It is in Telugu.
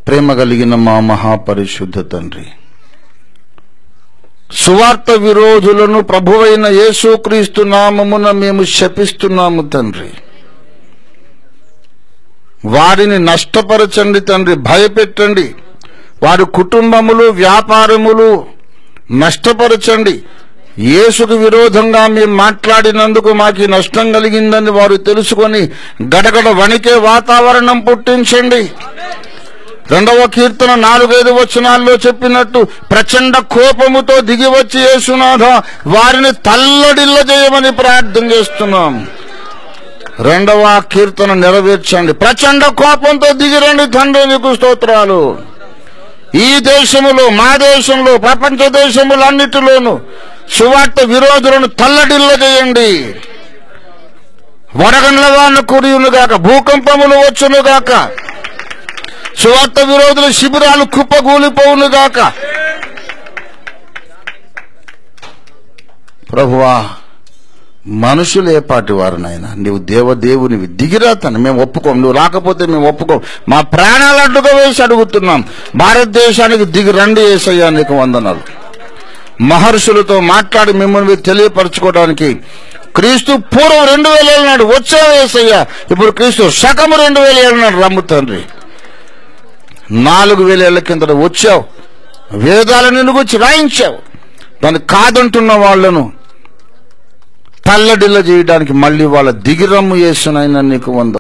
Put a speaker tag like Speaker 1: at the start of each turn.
Speaker 1: ప్రేమ కలిగిన మా మహాపరిశుద్ధ తండ్రి, సువార్త విరోధులను ప్రభువైన యేసుక్రీస్తు నామమున మేము శపిస్తున్నాము తండ్రి. వారిని నష్టపరచండి తండ్రి, భయపెట్టండి. వారి కుటుంబములు, వ్యాపారములు నష్టపరచండి. యేసుకు విరోధంగా మేము మాట్లాడినందుకు మాకు నష్టం కలిగిందని వారు తెలుసుకొని గడగడ వణికే వాతావరణం పుట్టించండి. 2వ కీర్తన 4-5 వచనాల్లో చెప్పినట్టు ప్రచండ కోపముతో దిగివచ్చి యేసునాథ వారిని తల్లడిల్ల చేయమని ప్రార్థన చేస్తున్నాం. 2వ కీర్తన నెరవేర్చండి. ప్రచండ కోపంతో దిగిరండి తండ్రి, నీకు స్తోత్రాలు. ఈ దేశములో, మా దేశంలో, ప్రపంచ దేశములన్నిటిలోనూ సువార్త విరోధులను తల్లడిల్ల చేయండి. వడగండ్ల వాన కురియునుగాక, భూకంపములు వచ్చునుగాక, సువార్త విరోధుల శిబిరాలు కుప్పగూలిపోవునుగాక. ప్రభువా, మనుషులు ఏ పాటి వారునైనా నీవు దేవదేవునివి, దిగిరా తను. మేము ఒప్పుకోం, నువ్వు రాకపోతే మేము ఒప్పుకోం. మా ప్రాణాలు అడ్డుగా వేసి అడుగుతున్నాం, భారతదేశానికి దిగి రండి యేసయ్యా, నీకు వందనాలు. మహర్షులతో మాట్లాడి మిమ్మల్ని తెలియపరచుకోవడానికి క్రీస్తు పూర్వం 2000 ఏళ్ళ నాడు వచ్చావు యేసయ్యా, ఇప్పుడు క్రీస్తు శకము 2000 ఏళ్ళ నాడు రమ్ము తండ్రి. 4000 ఏళ్ల కింద వచ్చావు, వేదాలను నిన్ను గురించి రాయించావు. దాన్ని కాదంటున్న వాళ్లను తల్లడిల్ల చేయడానికి మళ్ళీ వాళ్ళ దిగిరమ్ము యేసునైనా నీకు వందనాలు.